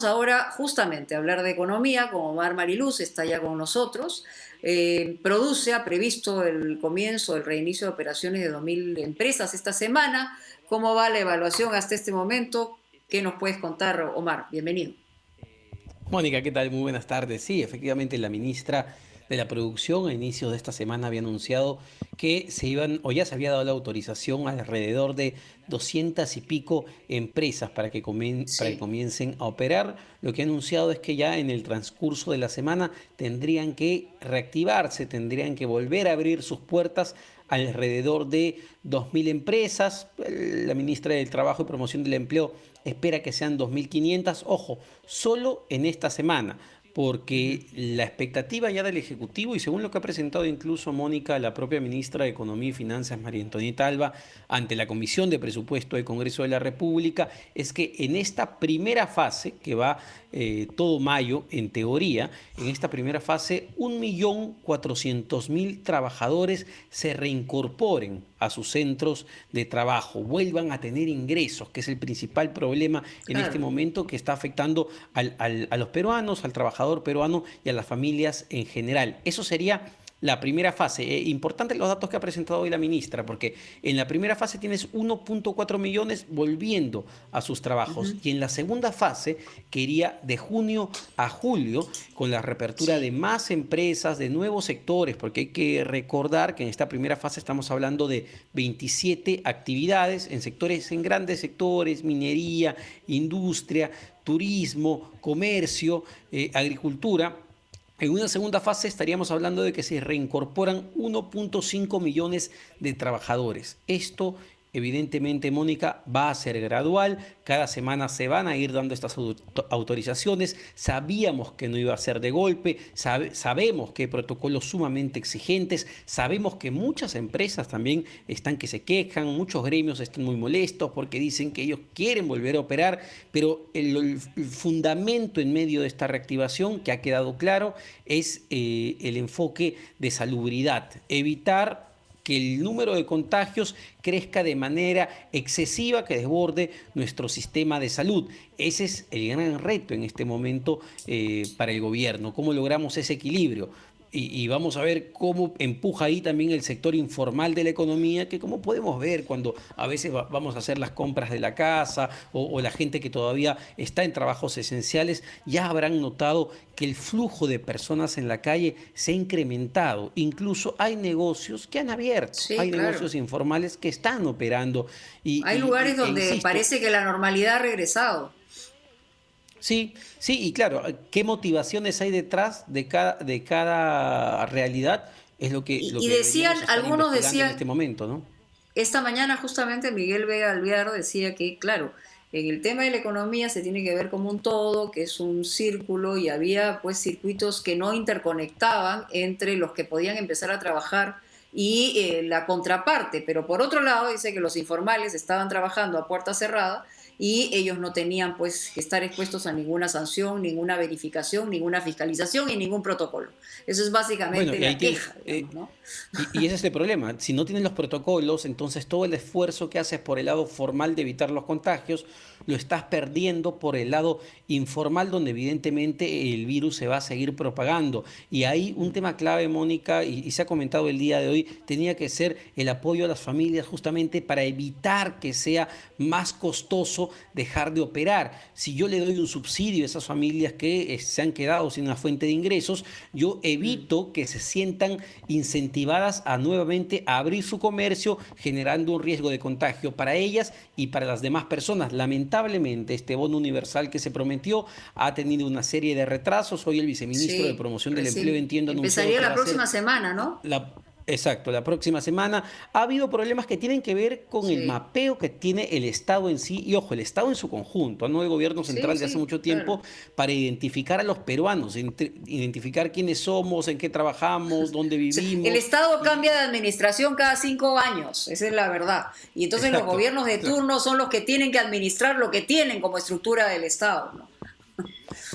Ahora justamente a hablar de economía, como Omar Mariluz está ya con nosotros. Produce, ha previsto el comienzo, el reinicio de operaciones de 2.000 empresas esta semana. ¿Cómo va la evaluación hasta este momento? ¿Qué nos puedes contar, Omar? Bienvenido. Mónica, ¿qué tal? Muy buenas tardes. Sí, efectivamente, la ministra de la Producción a inicios de esta semana había anunciado que se iban, o ya se había dado la autorización a alrededor de 200 y pico empresas para que, para que Sí, comiencen a operar. Lo que ha anunciado es que ya en el transcurso de la semana tendrían que reactivarse, tendrían que volver a abrir sus puertas alrededor de 2.000 empresas. La ministra del Trabajo y Promoción del Empleo espera que sean 2.500. Ojo, solo en esta semana, porque la expectativa ya del Ejecutivo, y según lo que ha presentado incluso Mónica, la propia ministra de Economía y Finanzas, María Antonieta Alba, ante la Comisión de Presupuesto del Congreso de la República, es que en esta primera fase, que va todo mayo, en teoría, en esta primera fase, 1.400.000 trabajadores se reincorporen a sus centros de trabajo, vuelvan a tener ingresos, que es el principal problema en este claro. momento que está afectando a los peruanos, al trabajador peruano y a las familias en general. Eso sería la primera fase. Importante los datos que ha presentado hoy la ministra, porque en la primera fase tienes 1.4 millones volviendo a sus trabajos Ujú. y en la segunda fase quería de junio a julio con la reapertura de Sí, más empresas, de nuevos sectores, porque hay que recordar que en esta primera fase estamos hablando de 27 actividades en sectores, en grandes sectores, minería, industria, turismo, comercio, agricultura. En una segunda fase estaríamos hablando de que se reincorporan 1.5 millones de trabajadores. Esto, evidentemente, Mónica, va a ser gradual. Cada semana se van a ir dando estas autorizaciones. Sabíamos que no iba a ser de golpe. Sabemos que hay protocolos sumamente exigentes. Sabemos que muchas empresas también están que se quejan. Muchos gremios están muy molestos porque dicen que ellos quieren volver a operar. Pero el fundamento en medio de esta reactivación, que ha quedado claro, es el enfoque de salubridad, evitar que el número de contagios crezca de manera excesiva, que desborde nuestro sistema de salud. Ese es el gran reto en este momento para el gobierno, cómo logramos ese equilibrio. Y vamos a ver cómo empuja ahí también el sector informal de la economía, que como podemos ver cuando a veces vamos a hacer las compras de la casa o la gente que todavía está en trabajos esenciales, ya habrán notado que el flujo de personas en la calle se ha incrementado. Incluso hay negocios que han abierto, sí, hay claro. negocios informales que están operando. Hay lugares E donde insisto, parece que la normalidad ha regresado. sí, sí, y claro, ¿qué motivaciones hay detrás de cada realidad? Es lo Y que decían, deberíamos estar algunos investigando en decían, este momento, ¿no? esta mañana justamente Miguel Vega Alvear decía que, claro, en el tema de la economía se tiene que ver como un todo, que es un círculo y había pues circuitos que no interconectaban entre los que podían empezar a trabajar y la contraparte, pero por otro lado dice que los informales estaban trabajando a puerta cerrada y ellos no tenían pues que estar expuestos a ninguna sanción, ninguna verificación, ninguna fiscalización y ningún protocolo. Eso es Bueno, básicamente y ahí la tienes, queja, digamos, ¿no? y ese es el problema. Si no tienes los protocolos, entonces todo el esfuerzo que haces por el lado formal de evitar los contagios, lo estás perdiendo por el lado informal, donde evidentemente el virus se va a seguir propagando. Y ahí un tema clave, Mónica, y se ha comentado el día de hoy, tenía que ser el apoyo a las familias justamente para evitar que sea más costoso dejar de operar. Si yo le doy un subsidio a esas familias que se han quedado sin una fuente de ingresos, yo evito que se sientan incentivadas a nuevamente a abrir su comercio, generando un riesgo de contagio para ellas y para las demás personas. Lamentablemente, este bono universal que se prometió ha tenido una serie de retrasos. Hoy el viceministro de Sí, Promoción del Empleo, recién. entiendo, ha anunciado Empezaría que la va a ser próxima semana, ¿no? la... Exacto, la próxima semana. Ha habido problemas que tienen que ver con el Sí, mapeo que tiene el Estado en sí, y ojo, el Estado en su conjunto, no el gobierno sí, central de hace sí, mucho claro. tiempo, para identificar a los peruanos, identificar quiénes somos, en qué trabajamos, dónde O sea, el vivimos. Estado cambia Y, de administración cada 5 años, esa es la verdad. Y entonces los exacto. gobiernos de turno son los que tienen que administrar lo que tienen como estructura del Estado, ¿no?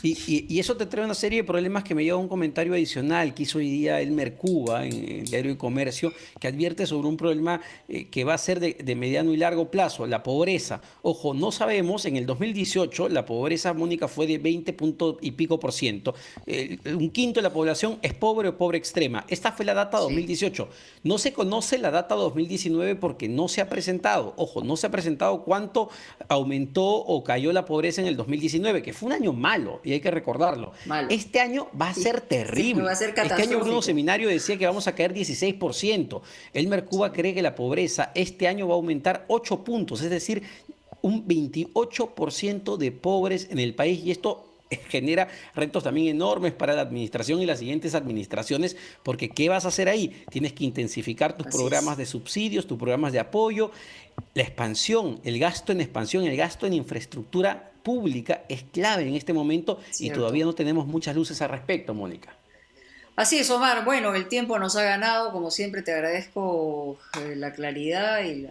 Y eso te trae una serie de problemas que me lleva a un comentario adicional que hizo hoy día Elmer Cuba en el Diario de Comercio, que advierte sobre un problema que va a ser de mediano y largo plazo, la pobreza. Ojo, no sabemos, en el 2018 la pobreza, Mónica, fue de 20 punto y pico por ciento. Un quinto de la población es pobre o pobre extrema. Esta fue la data Sí. 2018. No se conoce la data 2019 porque no se ha presentado. Ojo, no se ha presentado cuánto aumentó o cayó la pobreza en el 2019, que fue un año malo, y hay que recordarlo. Malo. Este año va a ser Sí, sí, va a terrible. ser Este año Bruno catastrófico. Seminario decía que vamos a caer 16%. Elmer Cuba Sí. cree que la pobreza este año va a aumentar 8 puntos, es decir, un 28% de pobres en el país, y esto genera retos también enormes para la administración y las siguientes administraciones, porque ¿qué vas a hacer ahí? Tienes que intensificar tus Así programas es. de subsidios, tus programas de apoyo, la expansión, el gasto en expansión, el gasto en infraestructura pública es clave en este momento y todavía Cierto. no tenemos muchas luces al respecto, Mónica. Así es, Omar. Bueno, el tiempo nos ha ganado. Como siempre, te agradezco la claridad y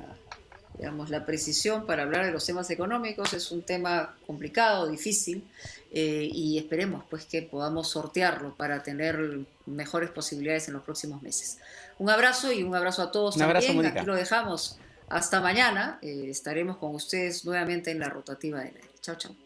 digamos, la precisión para hablar de los temas económicos. Es un tema complicado, difícil, y esperemos pues que podamos sortearlo para tener mejores posibilidades en los próximos meses. Un abrazo y un abrazo a todos Un abrazo, también. Aquí Mónica. lo dejamos. Hasta mañana. Estaremos con ustedes nuevamente en la rotativa del aire. Chao, chao.